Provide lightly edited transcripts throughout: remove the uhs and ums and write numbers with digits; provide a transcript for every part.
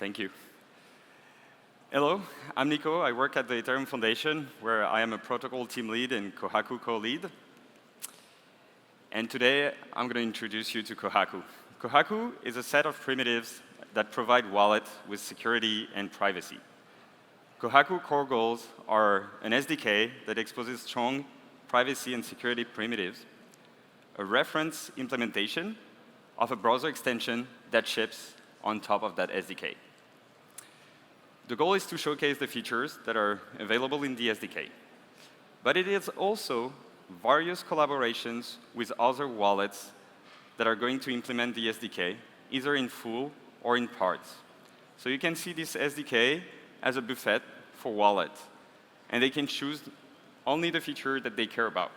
Thank you. Hello, I'm Nico. I work at the Ethereum Foundation, where I am a protocol team lead and Kohaku co-lead. And today, I'm going to introduce you to Kohaku. Kohaku is a set of primitives that provide wallet with security and privacy. Kohaku core goals are an SDK that exposes strong privacy and security primitives, a reference implementation of a browser extension that ships on top of that SDK. The goal is to showcase the features that are available in the SDK. But it is also various collaborations with other wallets that are going to implement the SDK, either in full or in parts. So you can see this SDK as a buffet for wallet, and they can choose only the feature that they care about.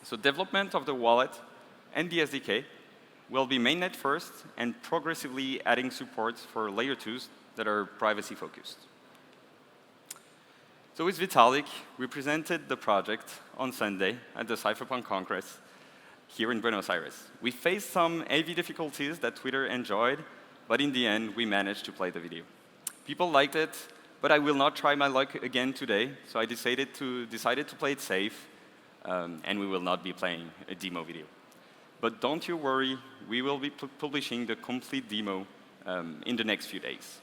So development of the wallet and the SDK will be mainnet first and progressively adding support for layer 2s that are privacy focused. So with Vitalik, we presented the project on Sunday at the Cypherpunk Congress here in Buenos Aires. We faced some AV difficulties that Twitter enjoyed, but in the end, we managed to play the video. People liked it, but I will not try my luck again today, so I decided to play it safe, and we will not be playing a demo video. But don't you worry, we will be publishing the complete demo in the next few days.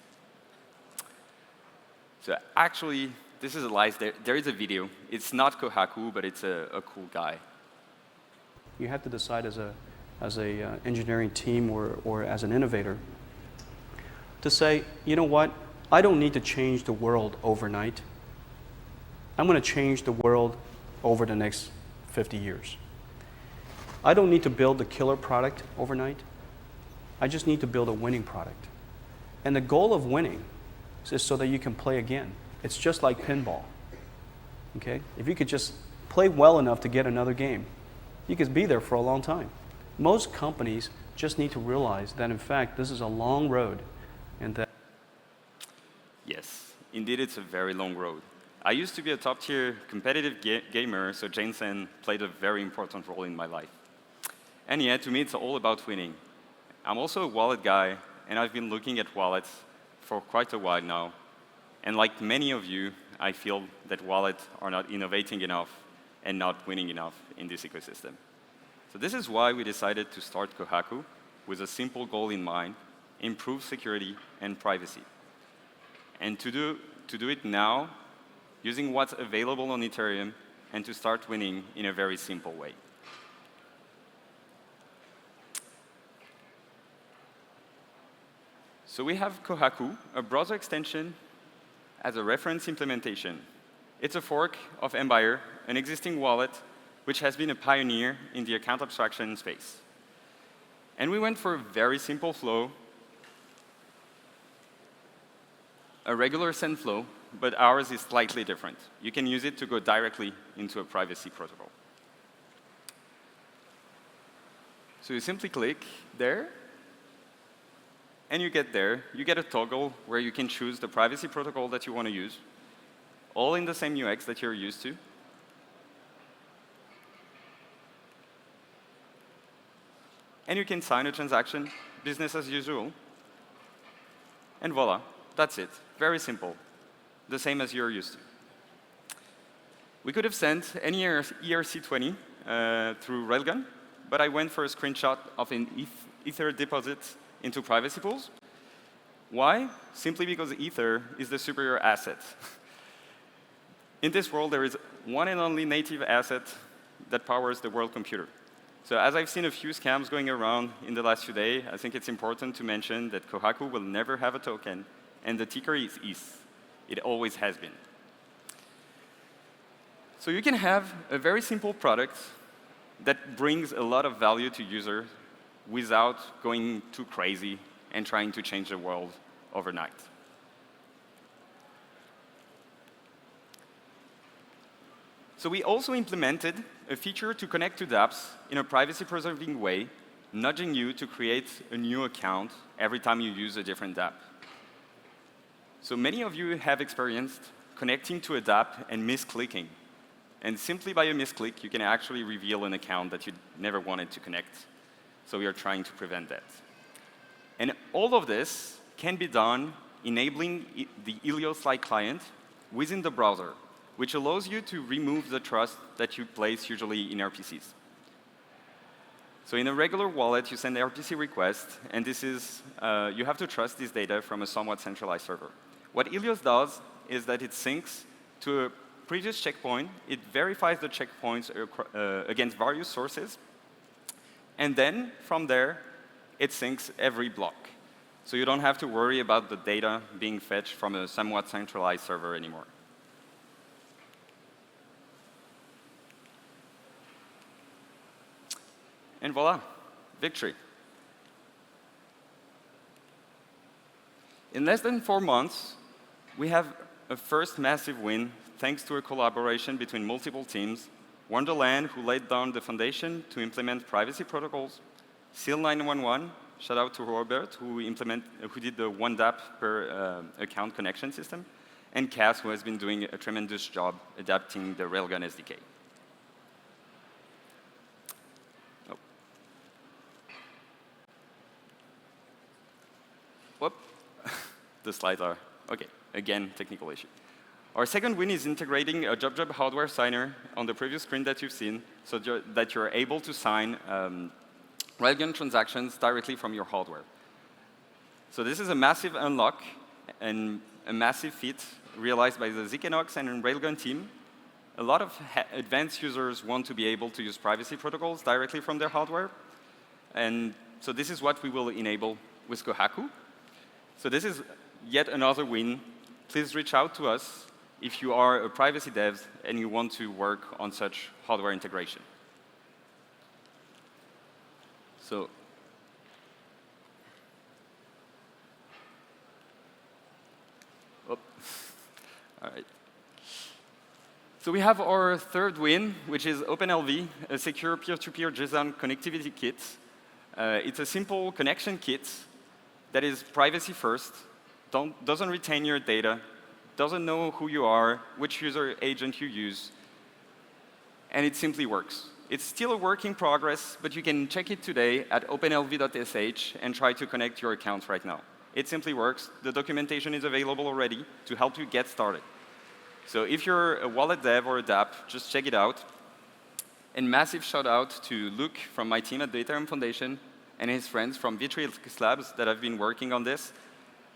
So actually, this is a lie. There is a video. It's not Kohaku, but it's a cool guy. You have to decide as a engineering team or as an innovator to say, you know what, I don't need to change the world overnight. I'm going to change the world over the next 50 years. I don't need to build a killer product overnight. I just need to build a winning product. And the goal of winning is so that you can play again. It's just like pinball. Okay? If you could just play well enough to get another game, you could be there for a long time. Most companies just need to realize that, in fact, this is a long road, and that. Yes, indeed, it's a very long road. I used to be a top-tier competitive gamer, so Jensen played a very important role in my life. And yeah, to me, it's all about winning. I'm also a wallet guy, and I've been looking at wallets for quite a while now. And like many of you, I feel that wallets are not innovating enough and not winning enough in this ecosystem. So this is why we decided to start Kohaku with a simple goal in mind: improve security and privacy. And to do it now, using what's available on Ethereum, and to start winning in a very simple way. So we have Kohaku, a browser extension as a reference implementation. It's a fork of Empire, an existing wallet which has been a pioneer in the account abstraction space. And we went for a very simple flow, a regular send flow, but ours is slightly different. You can use it to go directly into a privacy protocol. So you simply click there, and you get there. You get a toggle where you can choose the privacy protocol that you want to use, all in the same UX that you're used to. And you can sign a transaction, business as usual. And voila, that's it. Very simple. The same as you're used to. We could have sent any ERC20 through Railgun, but I went for a screenshot of an Ether deposit into privacy pools. Why? Simply because Ether is the superior asset. In this world, there is one and only native asset that powers the world computer. So as I've seen a few scams going around in the last few days, I think it's important to mention that Kohaku will never have a token, and the ticker is ETH. It always has been. So you can have a very simple product that brings a lot of value to users without going too crazy and trying to change the world overnight. So we also implemented a feature to connect to dApps in a privacy-preserving way, nudging you to create a new account every time you use a different dApp. So many of you have experienced connecting to a dApp and misclicking. And simply by a misclick, you can actually reveal an account that you never wanted to connect. So we are trying to prevent that. And all of this can be done enabling the Helios-like client within the browser, which allows you to remove the trust that you place usually in RPCs. So in a regular wallet, you send an RPC request, and this is, you have to trust this data from a somewhat centralized server. What Helios does is that it syncs to a previous checkpoint. It verifies the checkpoints against various sources, and then from there, it syncs every block. So you don't have to worry about the data being fetched from a somewhat centralized server anymore. And voila, victory. In less than 4 months, we have a first massive win thanks to a collaboration between multiple teams. Wonderland, who laid down the foundation to implement privacy protocols. Seal 911, shout out to Robert, who did the one DApp per account connection system. And Cass, who has been doing a tremendous job adapting the Railgun SDK. Oh. Whoop. The slides are, OK, again, technical issue. Our second win is integrating a job hardware signer on the previous screen that you've seen, so that you're able to sign Railgun transactions directly from your hardware. So this is a massive unlock and a massive feat realized by the Zknox and Railgun team. A lot of advanced users want to be able to use privacy protocols directly from their hardware. And so this is what we will enable with Kohaku. So this is yet another win. Please reach out to us if you are a privacy dev and you want to work on such hardware integration. So all right. So we have our third win, which is OpenLV, a secure peer-to-peer JSON connectivity kit. It's a simple connection kit that is privacy first, doesn't retain your data, doesn't know who you are, which user agent you use, and it simply works. It's still a work in progress, but you can check it today at openlv.sh and try to connect your account right now. It simply works. The documentation is available already to help you get started. So if you're a wallet dev or a dApp, just check it out. And massive shout out to Luke from my team at the Ethereum Foundation and his friends from Vitalik Labs that have been working on this.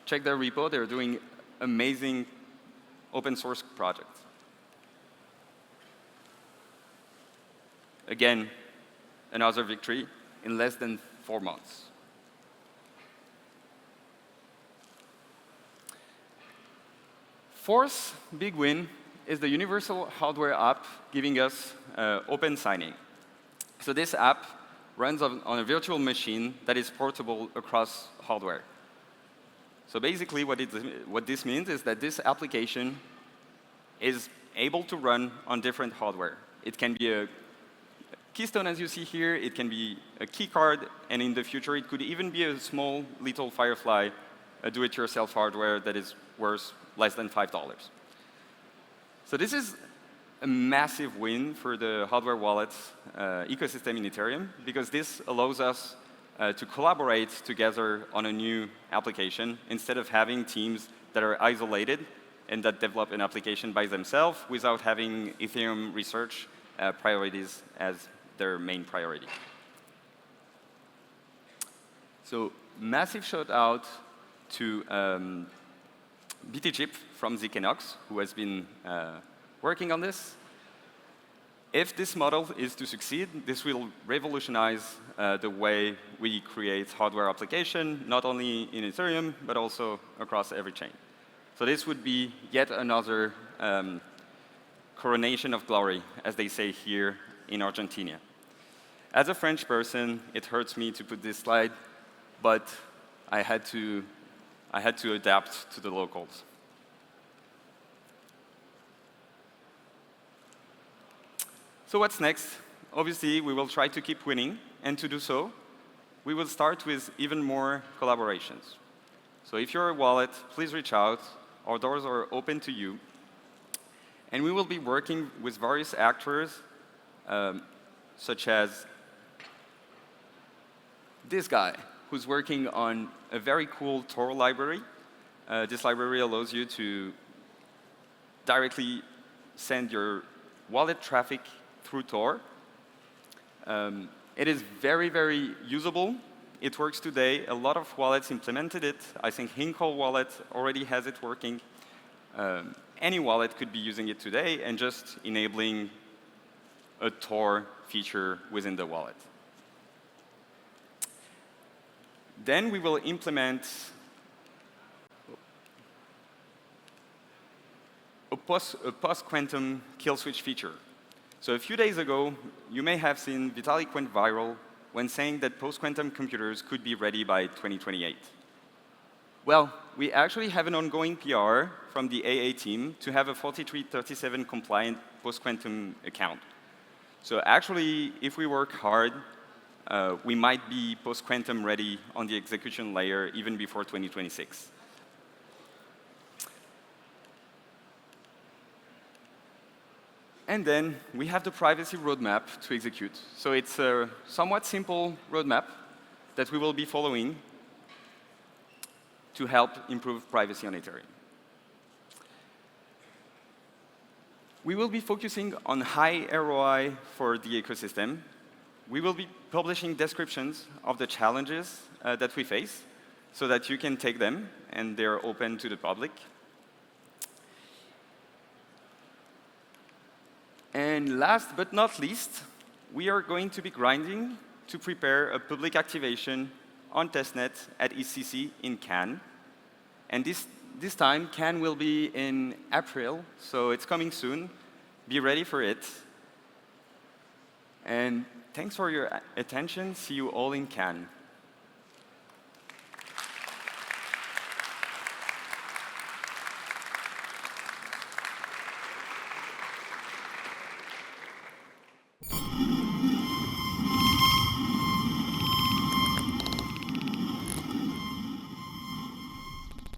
Check their repo. They're doing amazing open source projects. Again, another victory in less than 4 months. Fourth big win is the universal hardware app giving us open signing. So this app runs on a virtual machine that is portable across hardware. So basically what this means is that this application is able to run on different hardware. It can be a keystone, as you see here. It can be a key card. And in the future, it could even be a small little Firefly, a do-it-yourself hardware that is worth less than $5. So this is a massive win for the hardware wallets ecosystem in Ethereum, because this allows us to collaborate together on a new application instead of having teams that are isolated and that develop an application by themselves without having Ethereum research priorities as their main priority. So massive shout out to BTChip from Zknox, who has been working on this. If this model is to succeed, this will revolutionize the way we create hardware application, not only in Ethereum, but also across every chain. So this would be yet another coronation of glory, as they say here in Argentina. As a French person, it hurts me to put this slide, but I had to adapt to the locals. So what's next? Obviously, we will try to keep winning, and to do so, we will start with even more collaborations. So if you're a wallet, please reach out. Our doors are open to you. And we will be working with various actors, such as this guy, who's working on a very cool Tor library. This library allows you to directly send your wallet traffic through Tor. It is very, very usable. It works today. A lot of wallets implemented it. I think Hinkle Wallet already has it working. Any wallet could be using it today and just enabling a Tor feature within the wallet. Then we will implement a post-quantum kill switch feature. So a few days ago, you may have seen Vitalik went viral when saying that post-quantum computers could be ready by 2028. Well, we actually have an ongoing PR from the AA team to have a 4337 compliant post-quantum account. So actually, if we work hard, we might be post-quantum ready on the execution layer even before 2026. And then we have the privacy roadmap to execute. So it's a somewhat simple roadmap that we will be following to help improve privacy on Ethereum. We will be focusing on high ROI for the ecosystem. We will be publishing descriptions of the challenges that we face so that you can take them and they're open to the public. And last but not least, we are going to be grinding to prepare a public activation on testnet at ECC in Cannes. And this time, Cannes will be in April, so it's coming soon. Be ready for it. And thanks for your attention. See you all in Cannes.